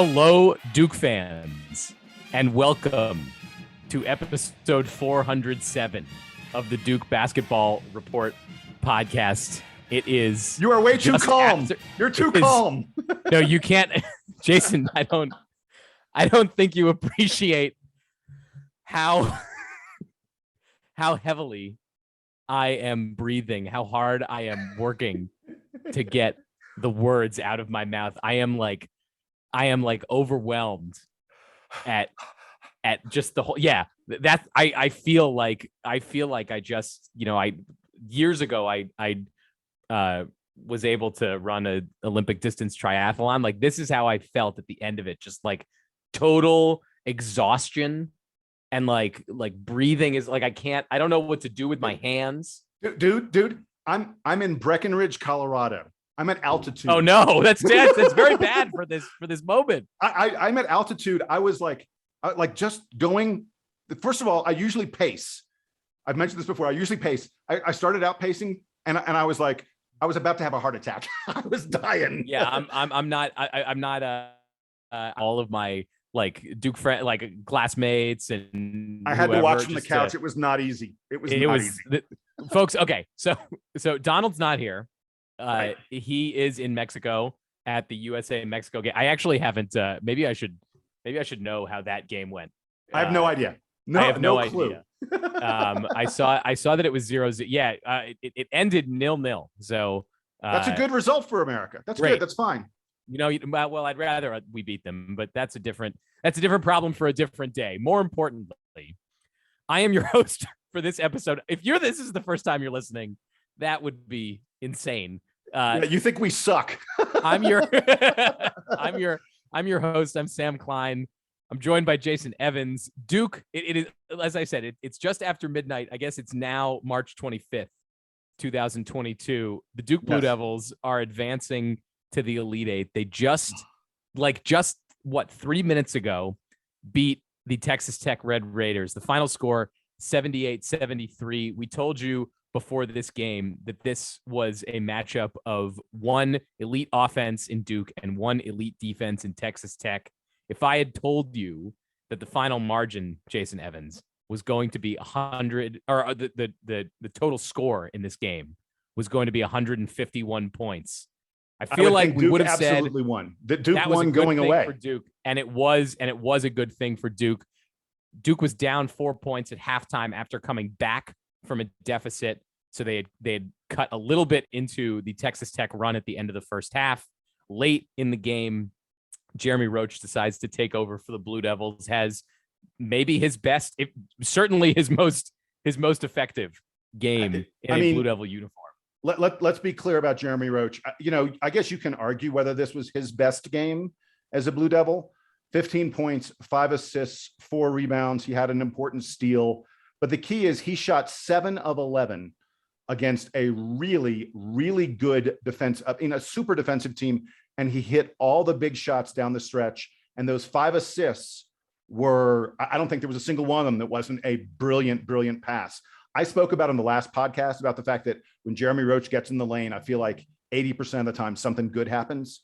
Hello, Duke fans, and welcome to episode 407 of the Duke Basketball Report podcast. It is. You are way too calm. You're too calm. No, you can't, Jason. I don't think you appreciate how heavily I am breathing, how hard I am working to get the words out of my mouth. I am like overwhelmed at just the whole. Yeah, that I feel like I just, years ago I was able to run a Olympic distance triathlon. Like, this is how I felt at the end of it, just like total exhaustion, and like breathing is like I don't know what to do with my hands. Dude, I'm in Breckenridge, Colorado. I'm at altitude. Oh no, that's very bad for this moment. I'm at altitude. I was like just going. First of all, I usually pace. I've mentioned this before. I usually pace. I started out pacing, and I was like, I was about to have a heart attack. I was dying. Yeah, I'm not all of my like Duke friend, like classmates, and I had to watch from the couch. It was not easy. It was easy. Folks. Okay, so Donald's not here. Right. He is in Mexico at the USA Mexico game. I actually haven't. Maybe I should know how that game went. I have no idea. I have no idea. I saw that it was 0-0. Yeah, it ended 0-0. So that's a good result for America. That's great. Good. That's fine. Well, I'd rather we beat them, but that's a different problem for a different day. More importantly, I am your host for this episode. If this is the first time you're listening, that would be insane. You think we suck? I'm your host. I'm Sam Klein. I'm joined by Jason Evans. Duke, it is, as I said, it's just after midnight. I guess it's now March 25th, 2022. The Duke Blue Devils are advancing to the Elite Eight. They just 3 minutes ago beat the Texas Tech Red Raiders. The final score, 78-73. We told you before this game that this was a matchup of one elite offense in Duke and one elite defense in Texas Tech. If I had told you that the final margin, Jason Evans, was going to be 100, or the total score in this game was going to be 151 points, I feel like we would have said absolutely won. That Duke won going away for Duke, and it was a good thing for Duke. Duke was down 4 points at halftime after coming back from a deficit, so they had cut a little bit into the Texas Tech run at the end of the first half. Late in the game, Jeremy Roach decides to take over for the Blue Devils. Has maybe his best, certainly his most effective game in a Blue Devil uniform. Let's be clear about Jeremy Roach. I guess you can argue whether this was his best game as a Blue Devil. 15 points, 5 assists, 4 rebounds. He had an important steal. But the key is he shot 7 of 11 against a really, really good defense, in a super defensive team. And he hit all the big shots down the stretch. And those 5 assists were, I don't think there was a single one of them that wasn't a brilliant, brilliant pass. I spoke about on the last podcast about the fact that when Jeremy Roach gets in the lane, I feel like 80% of the time something good happens.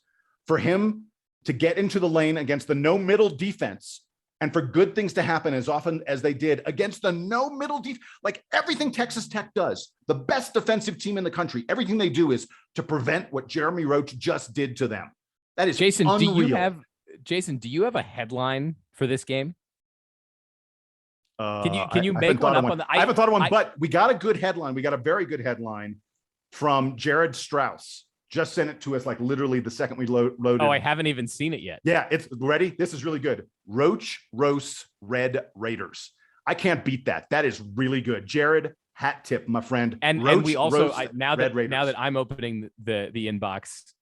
For him to get into the lane against the no middle defense and for good things to happen as often as they did against the no middle defense, like everything Texas Tech does, the best defensive team in the country, everything they do is to prevent what Jeremy Roach just did to them. That is Jason, unreal. Do you have a headline for this game? Can you make one up on the? I haven't thought of one, but we got a good headline. We got a very good headline from Jared Strauss. Just sent it to us like literally the second we loaded. Oh, I haven't even seen it yet. Yeah, it's ready. This is really good. Roach roasts Red Raiders. I can't beat that. That is really good. Jared, hat tip, my friend. And we also now that I'm opening the inbox,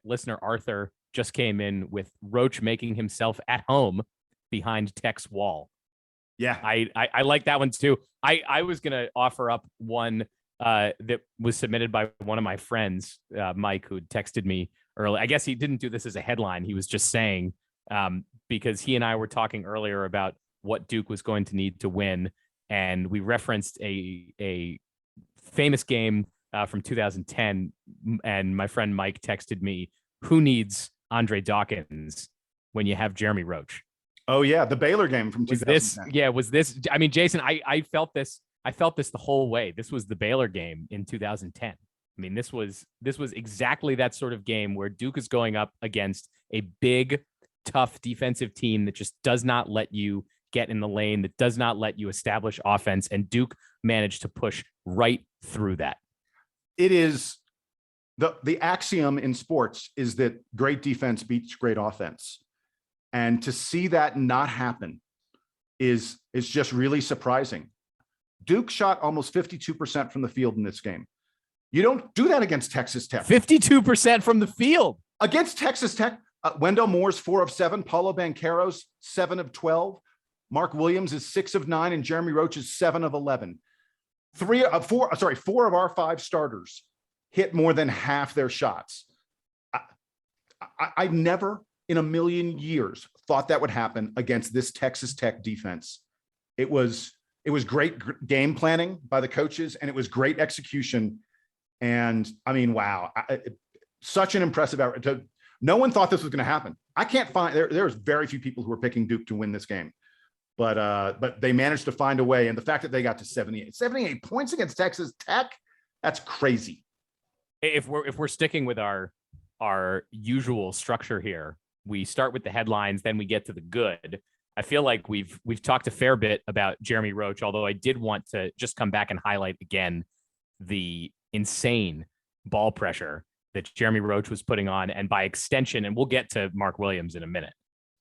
listener Arthur just came in with Roach making himself at home behind Tech's wall. Yeah, I like that one too. I was gonna offer up one that was submitted by one of my friends, Mike, who texted me early. I guess he didn't do this as a headline. He was just saying, because he and I were talking earlier about what Duke was going to need to win, and we referenced a famous game from 2010, and my friend Mike texted me, "Who needs Andre Dawkins when you have Jeremy Roach. Oh yeah, the Baylor game from 2010. Was this? I mean, Jason, I felt this. I felt this the whole way. This was the Baylor game in 2010. I mean, this was exactly that sort of game where Duke is going up against a big, tough defensive team that just does not let you get in the lane, that does not let you establish offense, and Duke managed to push right through that. It is the axiom in sports is that great defense beats great offense. And to see that not happen is just really surprising. Duke shot almost 52% from the field in this game. You don't do that against Texas Tech. 52% from the field. Against Texas Tech, Wendell Moore's 4 of 7, Paolo Banchero's 7 of 12, Mark Williams is 6 of 9, and Jeremy Roach is 7 of 11. 4 of our 5 starters hit more than half their shots. I never in a million years thought that would happen against this Texas Tech defense. It was great game planning by the coaches, and it was great execution. And I mean, wow, such an impressive effort. No one thought this was going to happen. I can't find there's very few people who were picking Duke to win this game, but they managed to find a way. And the fact that they got to 78 points against Texas Tech, that's crazy. If we're sticking with our usual structure here, we start with the headlines, then we get to the good. I feel like we've talked a fair bit about Jeremy Roach, although I did want to just come back and highlight again the insane ball pressure that Jeremy Roach was putting on, and by extension, and we'll get to Mark Williams in a minute,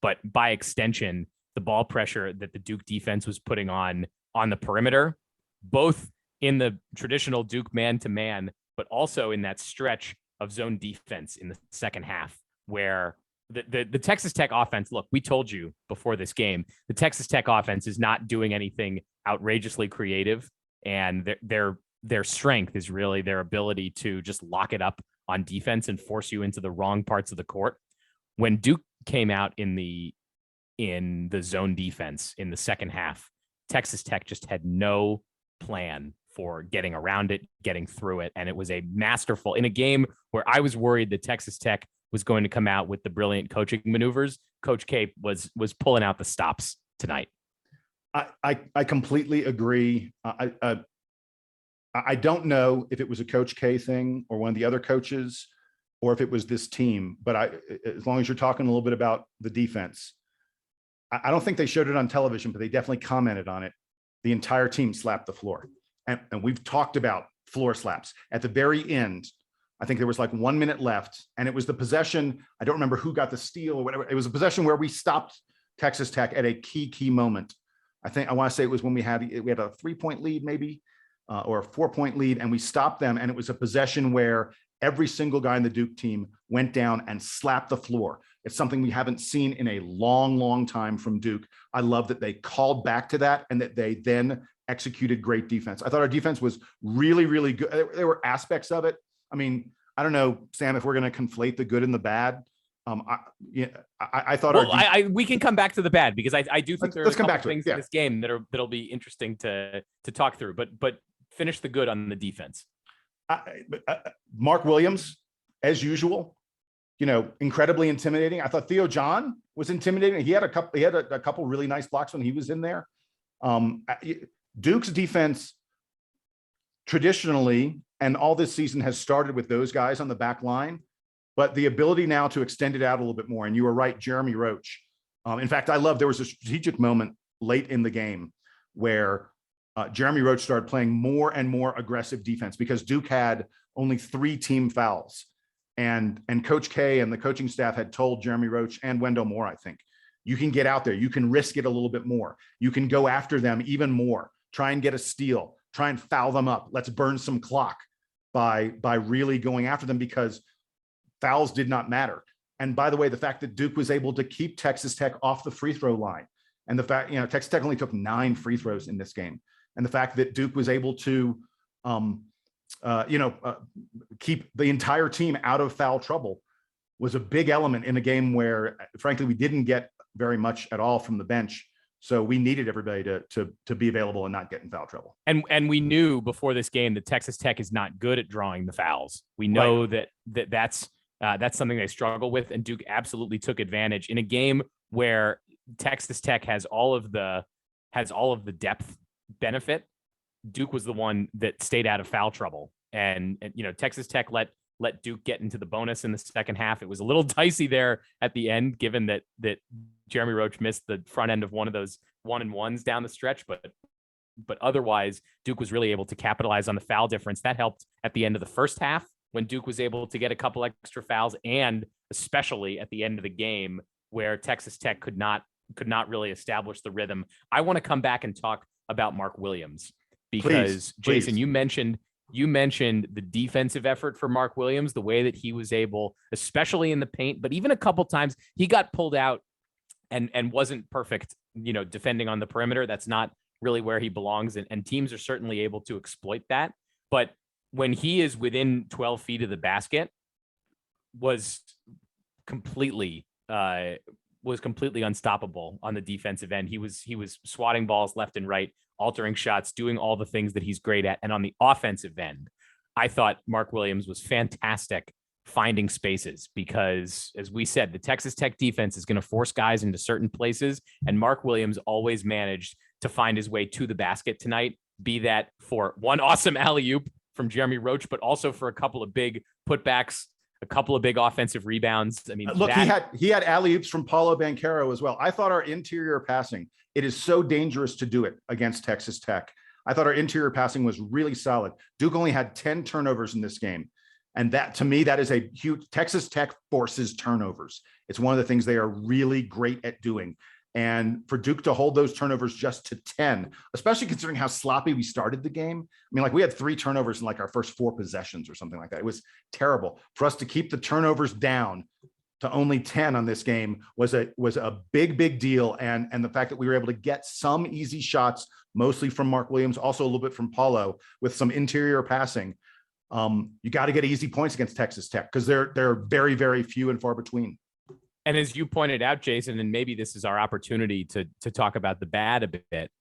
but by extension, the ball pressure that the Duke defense was putting on the perimeter, both in the traditional Duke man-to-man, but also in that stretch of zone defense in the second half, where the Texas Tech offense, look, we told you before this game, the Texas Tech offense is not doing anything outrageously creative, and their strength is really their ability to just lock it up on defense and force you into the wrong parts of the court. When Duke came out in the zone defense in the second half, Texas Tech just had no plan for getting around it, getting through it. And it was a masterful, in a game where I was worried that Texas Tech was going to come out with the brilliant coaching maneuvers, Coach K was pulling out the stops tonight. I completely agree. I don't know if it was a Coach K thing or one of the other coaches, or if it was this team, but as long as you're talking a little bit about the defense, I don't think they showed it on television, but they definitely commented on it. The entire team slapped the floor. And we've talked about floor slaps. At the very end, I think there was like 1 minute left, and it was the possession. I don't remember who got the steal or whatever. It was a possession where we stopped Texas Tech at a key moment. I want to say it was when we had a 3-point lead maybe, or a 4-point lead, and we stopped them. And it was a possession where every single guy in the Duke team went down and slapped the floor. It's something we haven't seen in a long time from Duke. I love that they called back to that and that they then executed great defense. I thought our defense was really good. There were aspects of it. I mean, I don't know, Sam, if we're going to conflate the good and the bad. I thought we can come back to the bad, because I do think there are a couple things in this game that'll be interesting to talk through. But finish the good on the defense. Mark Williams, as usual, incredibly intimidating. I thought Theo John was intimidating. He had a couple really nice blocks when he was in there. Duke's defense traditionally, and all this season, has started with those guys on the back line, but the ability now to extend it out a little bit more. And you were right, Jeremy Roach. In fact, there was a strategic moment late in the game where Jeremy Roach started playing more and more aggressive defense, because Duke had only 3 team fouls. And Coach K and the coaching staff had told Jeremy Roach and Wendell Moore, I think, you can get out there, you can risk it a little bit more. You can go after them even more, try and get a steal, try and foul them up. Let's burn some clock by really going after them, because fouls did not matter. And by the way, the fact that Duke was able to keep Texas Tech off the free throw line, and the fact, Texas Tech only took 9 free throws in this game. And the fact that Duke was able to, keep the entire team out of foul trouble was a big element in a game where, frankly, we didn't get very much at all from the bench. So we needed everybody to be available and not get in foul trouble. And we knew before this game that Texas Tech is not good at drawing the fouls. We know that that's That's something they struggle with, and Duke absolutely took advantage in a game where Texas Tech has all of the depth benefit. Duke was the one that stayed out of foul trouble, and Texas Tech let Duke get into the bonus in the second half. It was a little dicey there at the end, given that Jeremy Roach missed the front end of one of those 1-and-1s down the stretch, but otherwise Duke was really able to capitalize on the foul difference. That helped at the end of the first half when Duke was able to get a couple extra fouls, and especially at the end of the game where Texas Tech could not really establish the rhythm. I want to come back and talk about Mark Williams because please. Jason, you mentioned the defensive effort for Mark Williams, the way that he was able, especially in the paint, but even a couple times he got pulled out and wasn't perfect, defending on the perimeter. That's not really where he belongs. And teams are certainly able to exploit that. But when he is within 12 feet of the basket, was completely unstoppable on the defensive end. He was swatting balls left and right, altering shots, doing all the things that he's great at. And on the offensive end, I thought Mark Williams was fantastic finding spaces because, as we said, the Texas Tech defense is going to force guys into certain places. And Mark Williams always managed to find his way to the basket tonight, be that for one awesome alley-oop from Jeremy Roach, but also for a couple of big putbacks, a couple of big offensive rebounds. I mean, look, he had alley-oops from Paolo Banchero as well. I thought our interior passing, it is so dangerous to do it against Texas Tech. I thought our interior passing was really solid. Duke only had 10 turnovers in this game. And that, to me, that is a huge. Texas Tech forces turnovers. It's one of the things they are really great at doing. And for Duke to hold those turnovers just to 10, especially considering how sloppy we started the game. I mean, like we had 3 turnovers in like our first 4 possessions or something like that. It was terrible. For us to keep the turnovers down to only 10 on this game was a big deal. And the fact that we were able to get some easy shots, mostly from Mark Williams, also a little bit from Paolo with some interior passing. You got to get easy points against Texas Tech because they're very, very few and far between. And as you pointed out, Jason, and maybe this is our opportunity to talk about the bad a bit.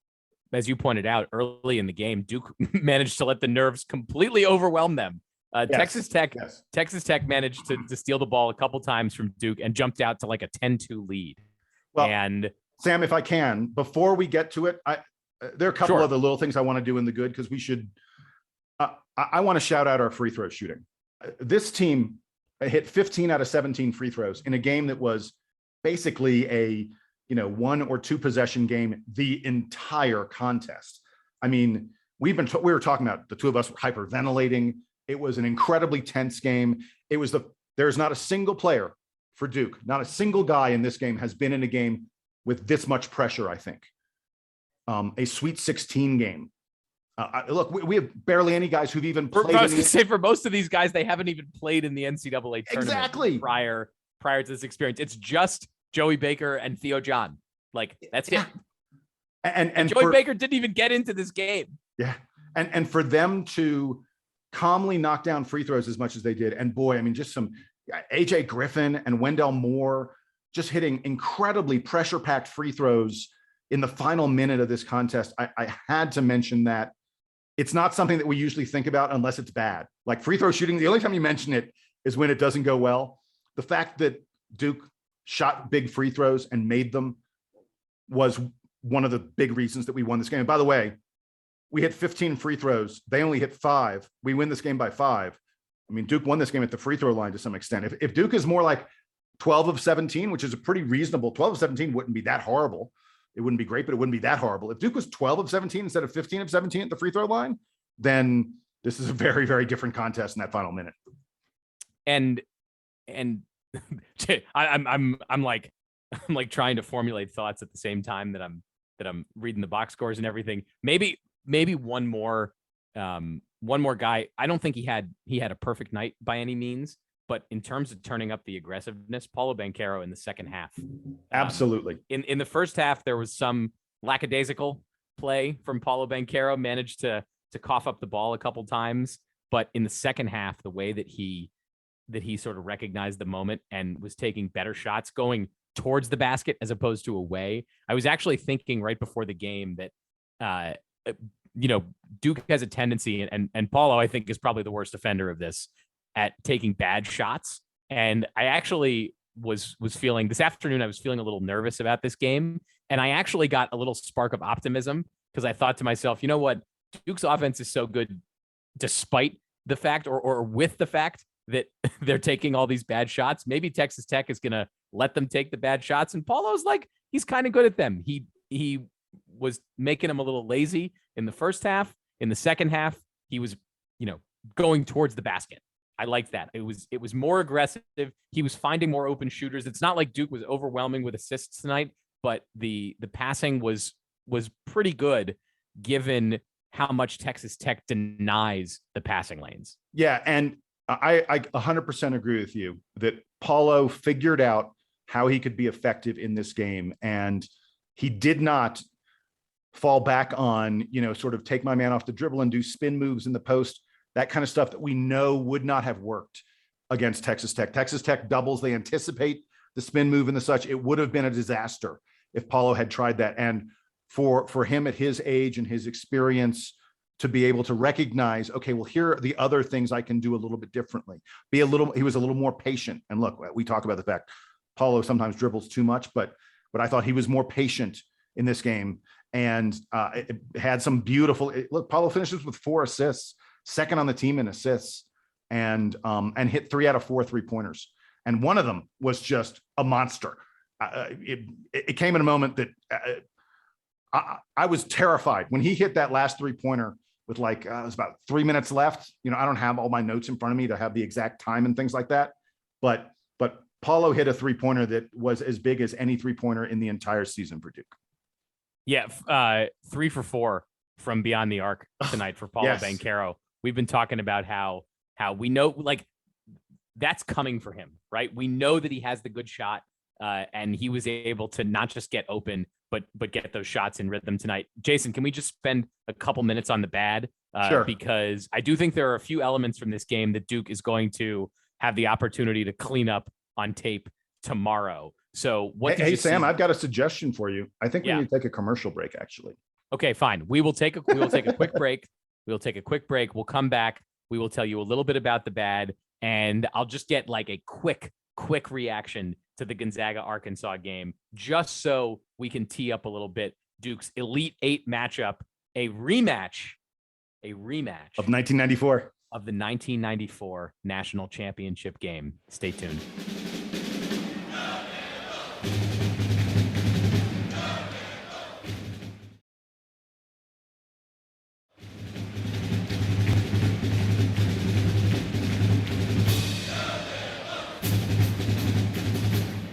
As you pointed out early in the game, Duke managed to let the nerves completely overwhelm them. Texas Tech managed to steal the ball a couple times from Duke and jumped out to like a 10-2 lead. Well, and Sam, if I can, before we get to it, there are a couple other little things I want to do in the good because we should. I want to shout out our free throw shooting. This team hit 15 out of 17 free throws in a game that was basically a 1 or 2 possession game the entire contest. I mean, we were talking about the two of us hyperventilating. It was an incredibly tense game. There's not a single player for Duke, not a single guy in this game has been in a game with this much pressure, I think. A Sweet 16 game. Look, we have barely any guys who've even played. I was going to say, for most of these guys, they haven't even played in the NCAA tournament exactly prior to this experience. It's just Joey Baker and Theo John. Like, that's it. And Joey Baker didn't even get into this game. Yeah. And for them to calmly knock down free throws as much as they did. And boy, I mean, just some AJ Griffin and Wendell Moore just hitting incredibly pressure-packed free throws in the final minute of this contest. I had to mention that. It's not something that we usually think about unless it's bad. Like free throw shooting, the only time you mention it is when it doesn't go well. The fact that Duke shot big free throws and made them was one of the big reasons that we won this game. And by the way, we hit 15 free throws. They only hit 5. We win this game by 5. I mean, Duke won this game at the free throw line to some extent. If Duke is more like 12 of 17, which is a pretty reasonable, 12 of 17 wouldn't be that horrible. It wouldn't be great, but it wouldn't be that horrible. If Duke was 12 of 17 instead of 15 of 17 at the free throw line, then this is a very, very different contest in that final minute. And I'm like trying to formulate thoughts at the same time that I'm reading the box scores and everything. Maybe one more guy. I don't think he had a perfect night by any means, but in terms of turning up the aggressiveness, Paolo Banchero in the second half. Absolutely. In the first half, there was some lackadaisical play from Paolo Banchero, managed to cough up the ball a couple times. But in the second half, the way that he sort of recognized the moment and was taking better shots going towards the basket as opposed to away. I was actually thinking right before the game that, Duke has a tendency, and Paolo, I think, is probably the worst offender of this, at taking bad shots. And I actually was feeling this afternoon, I was feeling a little nervous about this game. And I actually got a little spark of optimism because I thought to myself, you know what? Duke's offense is so good despite the fact or with the fact that they're taking all these bad shots. Maybe Texas Tech is going to let them take the bad shots. And Paulo's like, he's kind of good at them. He was making them a little lazy in the first half. In the second half, he was, going towards the basket. I liked that. It was more aggressive. He was finding more open shooters. It's not like Duke was overwhelming with assists tonight, but the passing was pretty good given how much Texas Tech denies the passing lanes. Yeah, and I 100% agree with you that Paolo figured out how he could be effective in this game, and he did not fall back on, sort of take my man off the dribble and do spin moves in the post, that kind of stuff that we know would not have worked against Texas Tech. Texas Tech doubles, they anticipate the spin move and the such. It would have been a disaster if Paolo had tried that. And for him at his age and his experience to be able to recognize, okay, well, here are the other things I can do a little bit differently. He was a little more patient. And look, we talk about the fact Paolo sometimes dribbles too much, but I thought he was more patient in this game and it had some beautiful, look, Paolo finishes with 4 assists, second on the team in assists, and hit 3 out of 4 3-pointers. And one of them was just a monster. It came in a moment that I was terrified when he hit that last 3-pointer with it was about 3 minutes left. I don't have all my notes in front of me to have the exact time and things like that. But Paolo hit a 3-pointer that was as big as any 3-pointer in the entire season for Duke. Yeah. 3 for 4 from beyond the arc tonight for Paolo Banchero. We've been talking about how we know that's coming for him, right? We know that he has the good shot and he was able to not just get open, but get those shots in rhythm tonight. Jason, can we just spend a couple minutes on the bad? Sure. Because I do think there are a few elements from this game that Duke is going to have the opportunity to clean up on tape tomorrow. So Hey, Sam, I've got a suggestion for you. I think we need to take a commercial break, actually. Okay, fine. We will take a quick break. We'll take a quick break. We'll come back. We will tell you a little bit about the bad, and I'll just get a quick reaction to the Gonzaga-Arkansas game, just so we can tee up a little bit Duke's Elite Eight matchup, a rematch of 1994 of the 1994 national championship game. Stay tuned.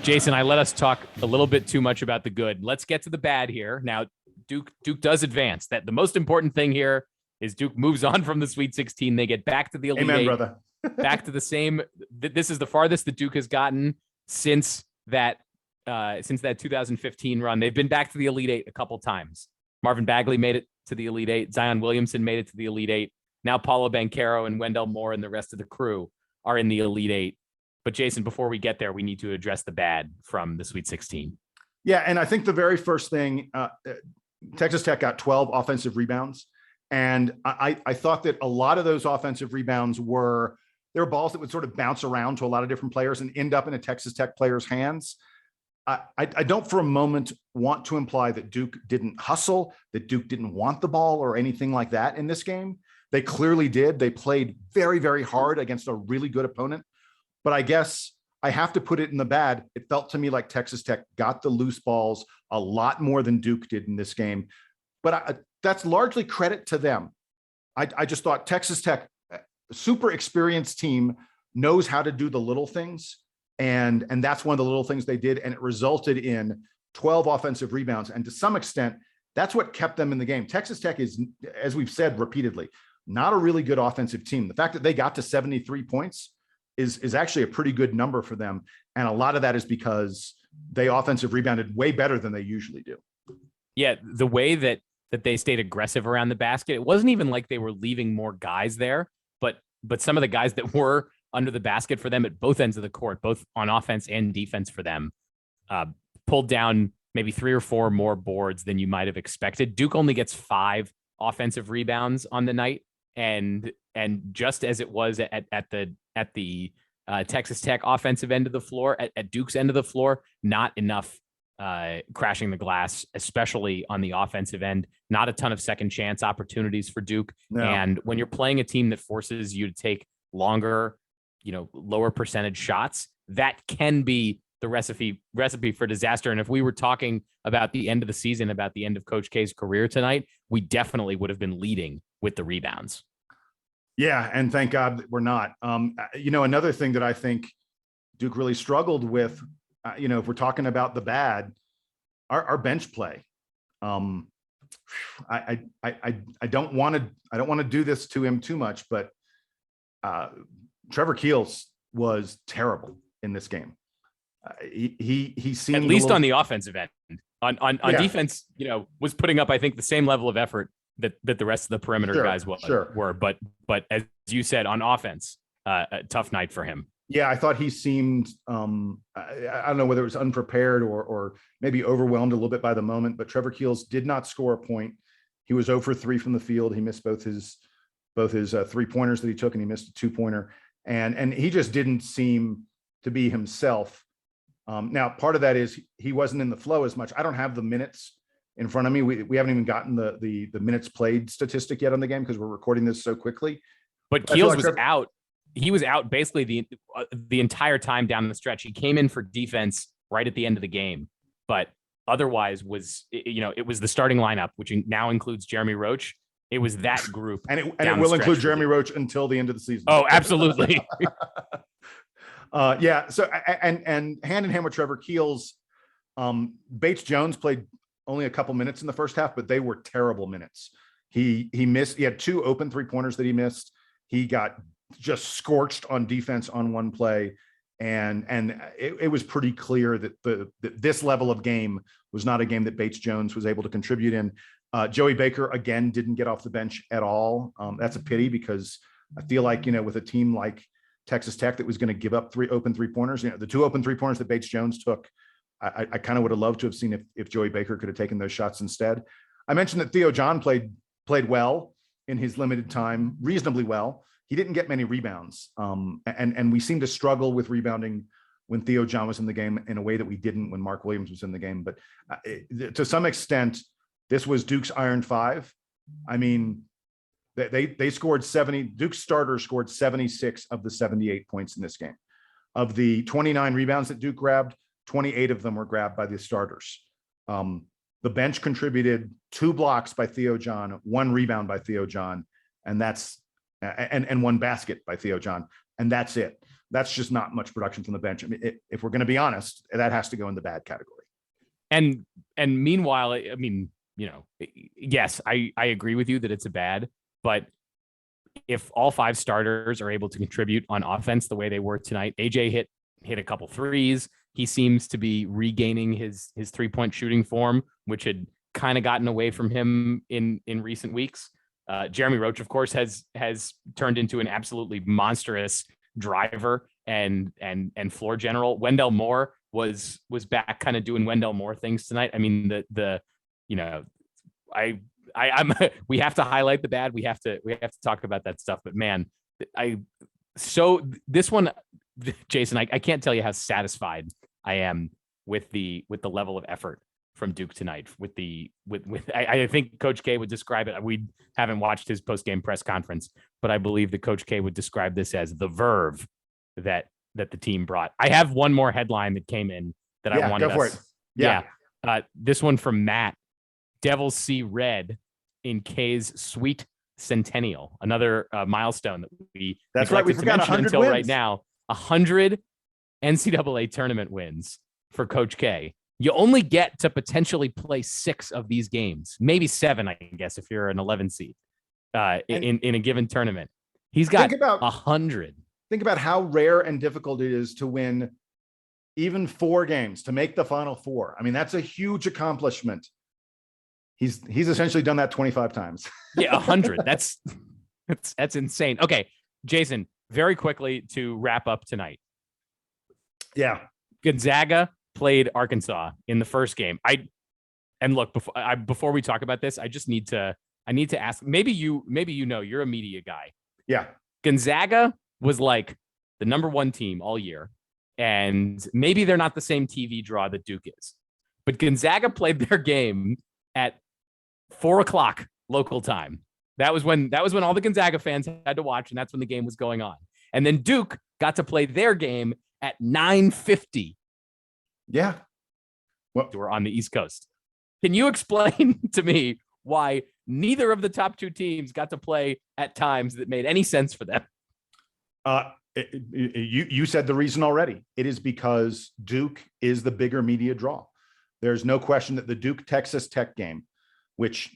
Jason, I let us talk a little bit too much about the good. Let's get to the bad here. Now, Duke does advance. That the most important thing here is Duke moves on from the Sweet 16. They get back to the Elite Eight, brother. back to the same. This is the farthest that Duke has gotten since that 2015 run. They've been back to the Elite Eight a couple times. Marvin Bagley made it to the Elite Eight. Zion Williamson made it to the Elite Eight. Now Paolo Banchero and Wendell Moore and the rest of the crew are in the Elite Eight. But Jason, before we get there, we need to address the bad from the Sweet 16. Yeah, and I think the very first thing, Texas Tech got 12 offensive rebounds. And I thought that a lot of those offensive rebounds were balls that would sort of bounce around to a lot of different players and end up in a Texas Tech player's hands. I don't for a moment want to imply that Duke didn't hustle, that Duke didn't want the ball or anything like that in this game. They clearly did. They played very, very hard against a really good opponent. But I guess I have to put it in the bad. It felt to me like Texas Tech got the loose balls a lot more than Duke did in this game. But that's largely credit to them. I just thought Texas Tech, super experienced team, knows how to do the little things. And that's one of the little things they did. And it resulted in 12 offensive rebounds. And to some extent, that's what kept them in the game. Texas Tech is, as we've said repeatedly, not a really good offensive team. The fact that they got to 73 points is actually a pretty good number for them. And a lot of that is because they offensive rebounded way better than they usually do. Yeah, the way that they stayed aggressive around the basket, it wasn't even like they were leaving more guys there, but some of the guys that were under the basket for them at both ends of the court, both on offense and defense for them, pulled down maybe 3 or 4 more boards than you might have expected. Duke only gets 5 offensive rebounds on the night. And just as it was at the Texas Tech offensive end of the floor, at Duke's end of the floor, not enough crashing the glass, especially on the offensive end. Not a ton of second chance opportunities for Duke. No. And when you're playing a team that forces you to take longer, lower percentage shots, that can be the recipe for disaster. And if we were talking about the end of the season, about the end of Coach K's career tonight, we definitely would have been leading with the rebounds. Yeah, and thank God that we're not. Another thing that I think Duke really struggled with, if we're talking about the bad, our bench play. I don't want to do this to him too much, but Trevor Keels was terrible in this game. He seemed, at least on the offensive end. On defense, was putting up, I think, the same level of effort that the rest of the perimeter guys were. But as you said, on offense, a tough night for him. Yeah, I thought he seemed, I don't know whether it was unprepared or maybe overwhelmed a little bit by the moment, but Trevor Keels did not score a point. He was 0 for 3 from the field. He missed both his 3-pointers that he took, and he missed a 2-pointer. And he just didn't seem to be himself. Now, part of that is he wasn't in the flow as much. I don't have the minutes in front of me. We haven't even gotten the minutes played statistic yet on the game because we're recording this so quickly. But Keels was out. He was out basically the entire time down the stretch. He came in for defense right at the end of the game, but otherwise it was the starting lineup, which now includes Jeremy Roach. It was that group, and it will include Jeremy Roach until the end of the season. Oh, absolutely. Yeah. So and hand in hand with Trevor Keels, Bates Jones played only a couple minutes in the first half, but they were terrible minutes. He missed. He had 2 open 3-pointers that he missed. He got just scorched on defense on one play, and it was pretty clear that this level of game was not a game that Bates Jones was able to contribute in. Joey Baker again didn't get off the bench at all. That's a pity because I feel like with a team like Texas Tech that was going to give up 3 open 3-pointers, the 2 open 3-pointers that Bates Jones took, I kind of would have loved to have seen if Joey Baker could have taken those shots instead. I mentioned that Theo John played well in his limited time, reasonably well. He didn't get many rebounds, and we seemed to struggle with rebounding when Theo John was in the game in a way that we didn't when Mark Williams was in the game. But to some extent, this was Duke's Iron 5. I mean, they scored 70. Duke's starters scored 76 of the 78 points in this game. Of the 29 rebounds that Duke grabbed, 28 of them were grabbed by the starters. The bench contributed 2 blocks by Theo John, 1 rebound by Theo John, and that's and 1 basket by Theo John, and that's it. That's just not much production from the bench. I mean, if we're going to be honest, that has to go in the bad category. And meanwhile, I mean, yes, I agree with you that it's a bad, but if all 5 starters are able to contribute on offense the way they were tonight, AJ hit a couple threes. He seems to be regaining his 3-point shooting form, which had kind of gotten away from him in recent weeks. Jeremy Roach, of course, has turned into an absolutely monstrous driver and floor general. Wendell Moore was back kind of doing Wendell Moore things tonight. I mean, I'm we have to highlight the bad. We have to talk about that stuff. But man, this one, Jason, I can't tell you how satisfied I am with the level of effort from Duke tonight. I think Coach K would describe it. We haven't watched his post-game press conference, but I believe that Coach K would describe this as the verve that the team brought. I have one more headline that came in that I wanted. Go for it. Yeah. This one from Matt. Devils see red in K's sweet centennial. Another milestone that that's right. We forgot 100 until wins. Right now. 100 NCAA tournament wins for Coach K. You only get to potentially play 6 of these games, maybe 7, I guess, if you're an 11 seed in a given tournament. He's got 100. Think about how rare and difficult it is to win even 4 games, to make the Final Four. I mean, that's a huge accomplishment. He's essentially done that 25 times. Yeah, 100. That's insane. Okay, Jason, very quickly to wrap up tonight. Yeah. Gonzaga played Arkansas in the first game. Before we talk about this, I need to ask, maybe you're a media guy. Yeah. Gonzaga was like the number one team all year. And maybe they're not the same TV draw that Duke is, but Gonzaga played their game at 4:00 local time. That was when all the Gonzaga fans had to watch, and that's when the game was going on. And then Duke got to play their game at 9:50. Yeah. Well, we're on the East Coast. Can you explain to me why neither of the top two teams got to play at times that made any sense for them? You said the reason already. It is because Duke is the bigger media draw. There's no question that the Duke Texas Tech game, which,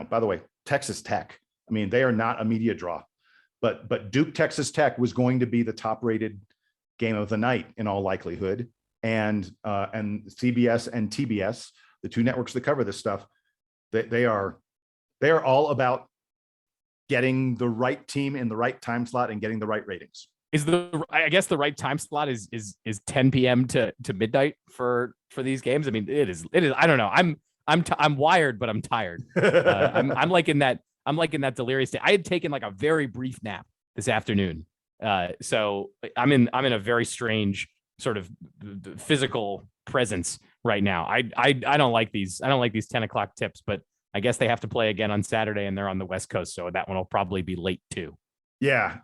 by the way, Texas Tech, I mean, they are not a media draw, but Duke Texas Tech was going to be the top rated game of the night in all likelihood. And CBS and TBS, the two networks that cover this stuff, they are all about getting the right team in the right time slot and getting the right ratings. I guess the right time slot is 10 p.m. to midnight for these games. I mean, it is. I don't know. I'm wired, but I'm tired. I'm like in that delirious state. I had taken like a very brief nap this afternoon. So I'm in a very strange sort of physical presence right now. I don't like these 10 o'clock tips, but I guess they have to play again on Saturday and they're on the West Coast. So that one will probably be late too. Yeah.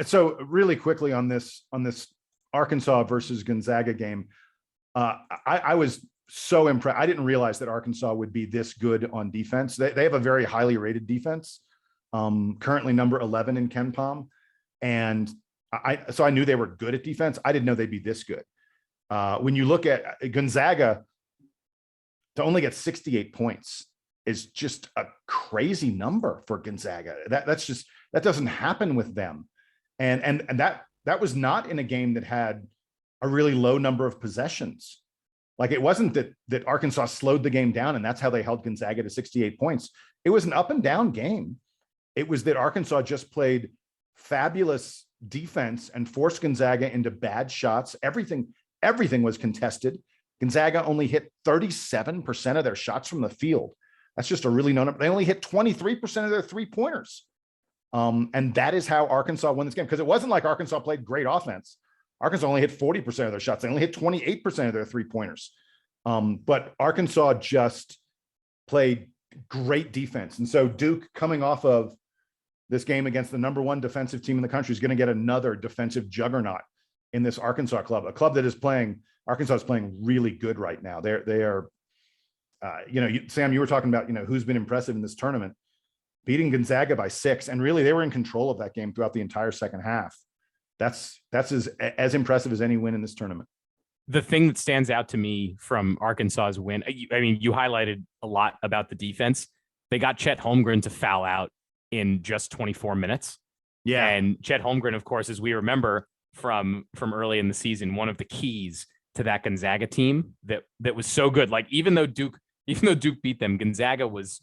So really quickly on this Arkansas versus Gonzaga game, I was so impressed. I didn't realize that Arkansas would be this good on defense. They have a very highly rated defense, currently number 11 in KenPom. And so I knew they were good at defense. I didn't know they'd be this good. When you look at Gonzaga, to only get 68 points is just a crazy number for Gonzaga. That doesn't happen with them. And that was not in a game that had a really low number of possessions. Like, it wasn't that Arkansas slowed the game down and that's how they held Gonzaga to 68 points. It was an up and down game. It was that Arkansas just played fabulous defense and forced Gonzaga into bad shots. Everything was contested. Gonzaga only hit 37% of their shots from the field. That's just a really low number. They only hit 23% of their 3-pointers. And that is how Arkansas won this game, because it wasn't like Arkansas played great offense. Arkansas only hit 40% of their shots. They only hit 28% of their 3-pointers. But Arkansas just played great defense. And so Duke, coming off of this game against the number one defensive team in the country, is going to get another defensive juggernaut in this Arkansas club, a club that is playing. Arkansas is playing really good right now. They are, Sam, you were talking about, who's been impressive in this tournament, beating Gonzaga by 6. And really, they were in control of that game throughout the entire second half. That's as impressive as any win in this tournament. The thing that stands out to me from Arkansas's win, I mean, you highlighted a lot about the defense. They got Chet Holmgren to foul out in just 24 minutes. Yeah. And Chet Holmgren, of course, as we remember from early in the season, one of the keys to that Gonzaga team that was so good. Like, even though Duke beat them, Gonzaga was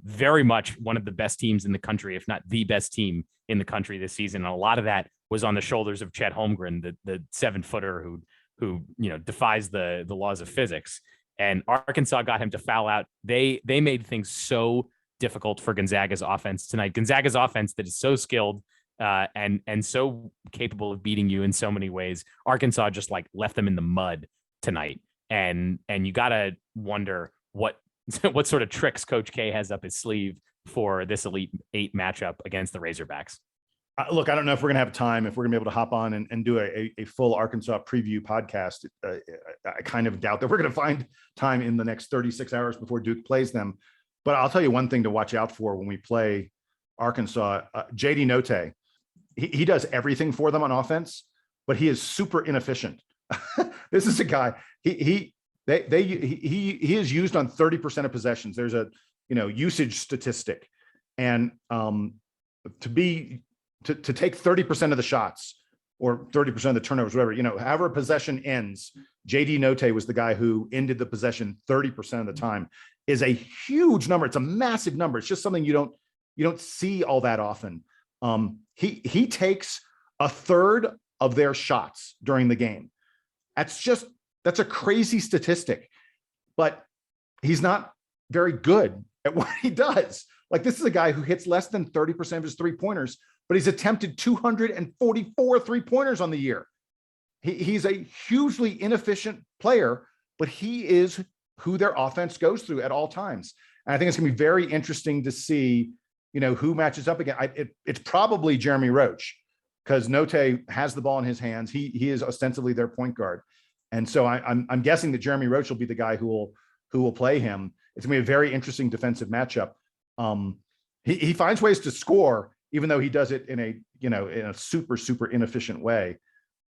very much one of the best teams in the country, if not the best team in the country this season. And a lot of that was on the shoulders of Chet Holmgren, the 7-footer who defies the laws of physics. And Arkansas got him to foul out. They made things so difficult for Gonzaga's offense tonight. Gonzaga's offense that is so skilled and so capable of beating you in so many ways. Arkansas just like left them in the mud tonight. And you gotta wonder what sort of tricks Coach K has up his sleeve for this Elite Eight matchup against the Razorbacks. Look, I don't know if we're going to have time, if we're going to be able to hop on and do a full Arkansas preview podcast. I kind of doubt that we're going to find time in the next 36 hours before Duke plays them. But I'll tell you one thing to watch out for when we play Arkansas. JD Notae, he does everything for them on offense, but he is super inefficient. This is a guy, he is used on 30% of possessions. There's a usage statistic, and to take 30% of the shots or 30% of the turnovers, whatever, however a possession ends, JD Notae was the guy who ended the possession 30% of the time, is a huge number. It's a massive number. It's just something you don't see all that often. He takes a third of their shots during the game. That's a crazy statistic, but he's not very good at what he does. Like, this is a guy who hits less than 30% of his 3-pointers but he's attempted 244 3-pointers on the year. He's a hugely inefficient player, but he is who their offense goes through at all times. And I think it's going to be very interesting to see, who matches up again. It's probably Jeremy Roach, because Note has the ball in his hands. He is ostensibly their point guard. And so I'm guessing that Jeremy Roach will be the guy who will play him. It's going to be a very interesting defensive matchup. He finds ways to score, even though he does it in a super, super inefficient way.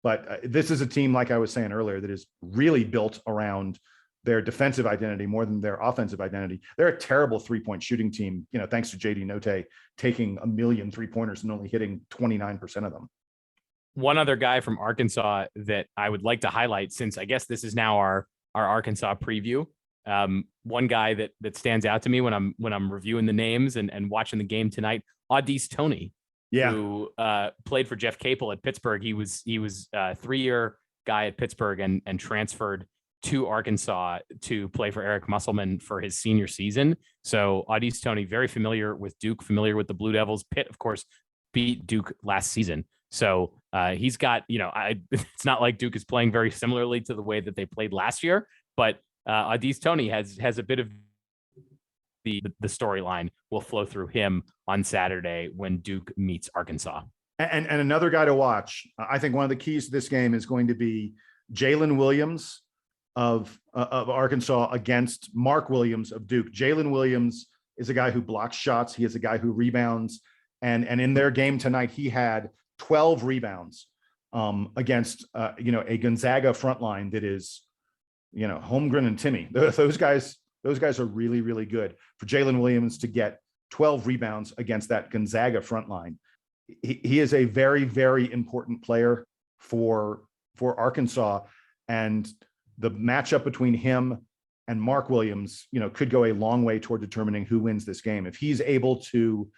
But this is a team, like I was saying earlier, that is really built around their defensive identity more than their offensive identity. They're a terrible 3-point shooting team, thanks to JD Note taking 1 million 3-pointers and only hitting 29% of them. One other guy from Arkansas that I would like to highlight, since I guess this is now our Arkansas preview. One guy that stands out to me when I'm reviewing the names and watching the game tonight, Audice Toney, who played for Jeff Capel at Pittsburgh. He was a 3-year guy at Pittsburgh and transferred to Arkansas to play for Eric Musselman for his senior season. So Audice Toney, very familiar with Duke, familiar with the Blue Devils. Pitt, of course, beat Duke last season. So he's got, it's not like Duke is playing very similarly to the way that they played last year, but Audice Toney has a bit of the storyline will flow through him on Saturday when Duke meets Arkansas. And another guy to watch, I think one of the keys to this game is going to be Jalen Williams of Arkansas against Mark Williams of Duke. Jalen Williams is a guy who blocks shots. He is a guy who rebounds. And in their game tonight, he had 12 rebounds against, a Gonzaga front line that is, Holmgren and Timmy. Those guys are really, really good. For Jalen Williams to get 12 rebounds against that Gonzaga front line, he is a very, very important player for Arkansas. And the matchup between him and Mark Williams, could go a long way toward determining who wins this game. If he's able to,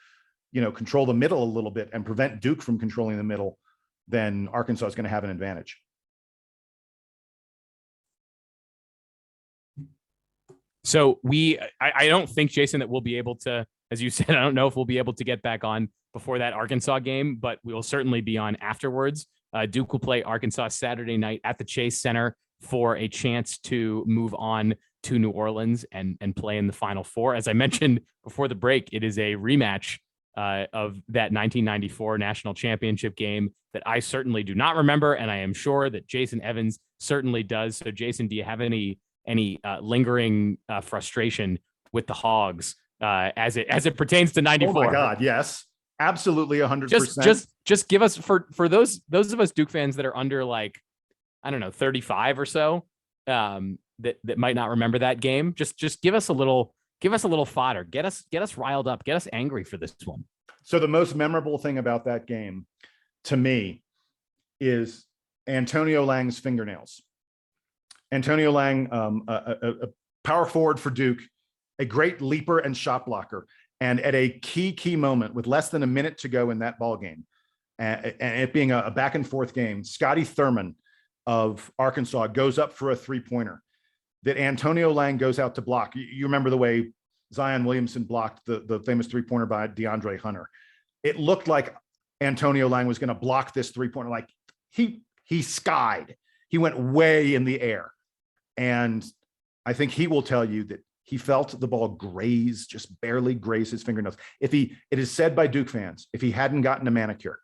control the middle a little bit and prevent Duke from controlling the middle, then Arkansas is going to have an advantage. So I don't think, Jason, that we'll be able to, as you said, I don't know if we'll be able to get back on before that Arkansas game, but we'll certainly be on afterwards. Duke will play Arkansas Saturday night at the Chase Center for a chance to move on to New Orleans and play in the Final Four. As I mentioned before the break, it is a rematch of that 1994 national championship game that I certainly do not remember, and I am sure that Jason Evans certainly does. So, Jason, do you have any lingering frustration with the Hogs as it pertains to 94? Oh my God, yes, absolutely, 100%. Just give us for those of us Duke fans that are under, like, I don't know, 35 or so, that might not remember that game. Just give us a little fodder. Get us riled up. Get us angry for this one. So the most memorable thing about that game to me is Antonio Lang's fingernails. Antonio Lang, a power forward for Duke, a great leaper and shot blocker. And at a key moment with less than a minute to go in that ball game, and it being a back and forth game, Scotty Thurman of Arkansas goes up for a 3-pointer that Antonio Lang goes out to block. You remember the way Zion Williamson blocked the famous 3-pointer by DeAndre Hunter. It looked like Antonio Lang was going to block this 3-pointer. Like he skied. He went way in the air. And I think he will tell you that he felt the ball just barely graze his fingernails. It is said by Duke fans, if he hadn't gotten a manicure,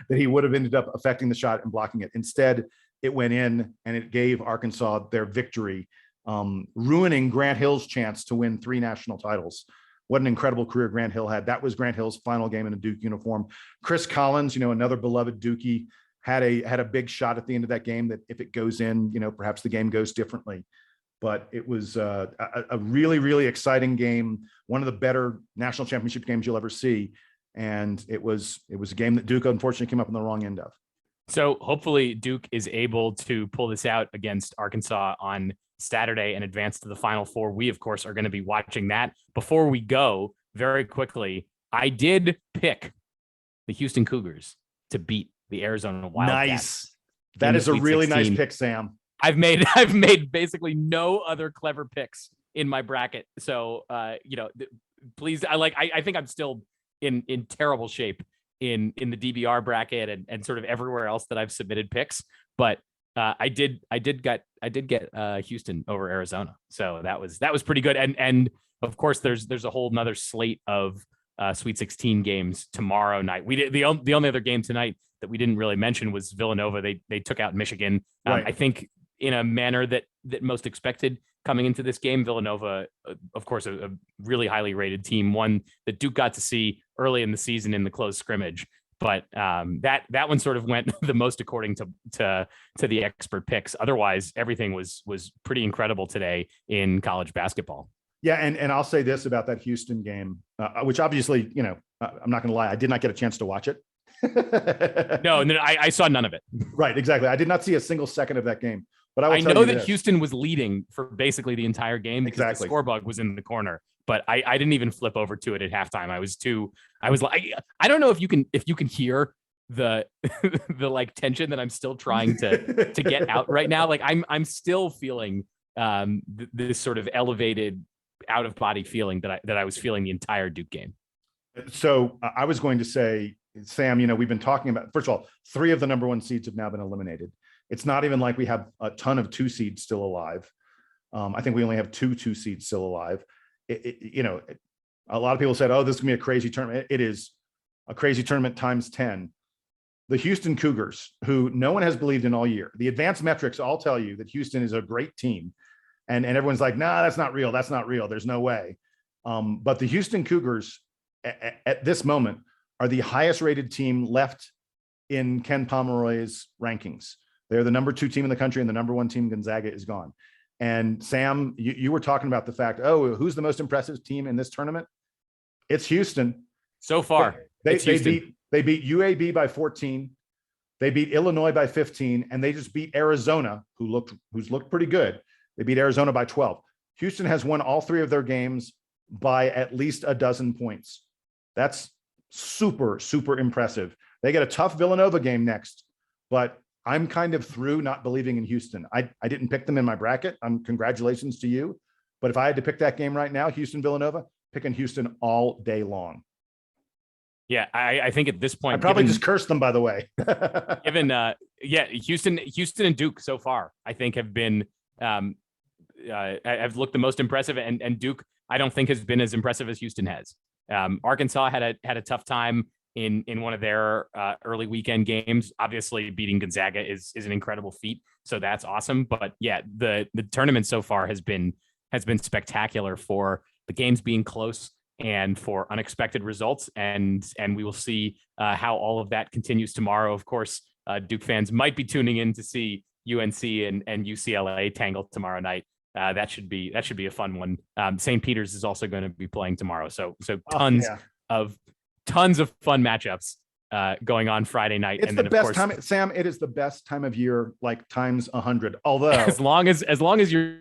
that he would have ended up affecting the shot and blocking it. Instead, it went in and it gave Arkansas their victory, ruining Grant Hill's chance to win 3 national titles. What an incredible career Grant Hill had. That was Grant Hill's final game in a Duke uniform. Chris Collins, another beloved Dookie, had a big shot at the end of that game that if it goes in, perhaps the game goes differently. But it was a really, really exciting game. One of the better national championship games you'll ever see. And it was a game that Duke unfortunately came up on the wrong end of. So hopefully Duke is able to pull this out against Arkansas on Saturday and advance to the Final Four. We, of course, are going to be watching that. Before we go, very quickly, I did pick the Houston Cougars to beat the Arizona Wildcats. Nice. That is a really 16. nice pick, Sam. I've made basically no other clever picks in my bracket. So, please, I think I'm still in terrible shape in the DBR bracket and sort of everywhere else that I've submitted picks. But I did get Houston over Arizona, so that was pretty good. And of course, there's a whole nother slate of Sweet 16 games tomorrow night. We did the only other game tonight that we didn't really mention was Villanova. They took out Michigan. Right. I think in a manner that most expected coming into this game. Villanova, of course, a really highly rated team, one that Duke got to see early in the season in the closed scrimmage. But that one sort of went the most according to the expert picks. Otherwise, everything was pretty incredible today in college basketball. Yeah, and I'll say this about that Houston game, which obviously, I'm not going to lie, I did not get a chance to watch it. No, and then I saw none of it. Right, exactly. I did not see a single second of that game. But I know that Houston was leading for basically the entire game because the score bug was in the corner. But I didn't even flip over to it at halftime. I was like, I don't know if you can hear the the like tension that I'm still trying to get out right now. Like I'm still feeling this sort of elevated out of body feeling that I was feeling the entire Duke game. So I was going to say, Sam, we've been talking about, first of all, 3 of the number 1 seeds have now been eliminated. It's not even like we have a ton of 2 seeds still alive. I think we only have 2 seeds still alive. A lot of people said, oh, this is gonna be a crazy tournament. It is a crazy tournament times 10. The Houston Cougars, who no one has believed in all year. The advanced metrics all tell you that Houston is a great team. And everyone's like, nah, that's not real. That's not real. There's no way. But the Houston Cougars at this moment are the highest rated team left in Ken Pomeroy's rankings. They're the number 2 team in the country, and the number 1 team, Gonzaga, is gone. And Sam, you were talking about the fact, who's the most impressive team in this tournament? It's Houston. So far, they beat UAB by 14. They beat Illinois by 15, and they just beat Arizona, who's looked pretty good. They beat Arizona by 12. Houston has won all 3 of their games by at least a dozen points. That's super, super impressive. They get a tough Villanova game next, but I'm kind of through not believing in Houston. I didn't pick them in my bracket. Congratulations to you. But if I had to pick that game right now, Houston-Villanova, picking Houston all day long. Yeah, I think at this point, I probably just cursed them, by the way. Houston and Duke so far, I think, have been have looked the most impressive, and Duke, I don't think, has been as impressive as Houston has. Arkansas had a tough time in one of their early weekend games. Obviously, beating Gonzaga is an incredible feat, so that's awesome. But yeah, the tournament so far has been spectacular for the games being close and for unexpected results, and we will see how all of that continues tomorrow. Of course, Duke fans might be tuning in to see UNC and UCLA tangle tomorrow night. That should be a fun one. St. Peter's is also going to be playing tomorrow, so tons of fun matchups going on Friday night. It's the best time, Sam. It is the best time of year, like times 100. Although as long as your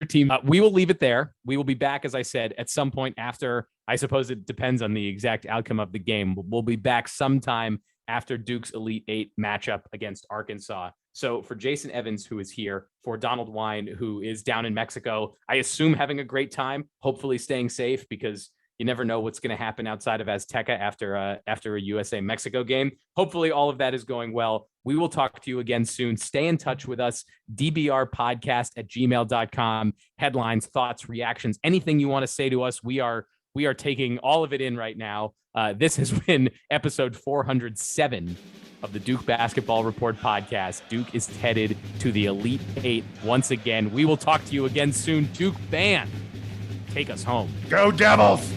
team, we will leave it there. We will be back, as I said, at some point after. I suppose it depends on the exact outcome of the game. We'll be back sometime after Duke's Elite 8 matchup against Arkansas. So for Jason Evans, who is here, for Donald Wine, who is down in Mexico, I assume having a great time, hopefully staying safe, because you never know what's going to happen outside of Azteca after a USA-Mexico game. Hopefully all of that is going well. We will talk to you again soon. Stay in touch with us, DBR Podcast at gmail.com. Headlines, thoughts, reactions, anything you want to say to us. We are taking all of it in right now. This has been episode 407 of the Duke Basketball Report podcast. Duke is headed to the Elite 8 once again. We will talk to you again soon. Duke band, take us home. Go Devils!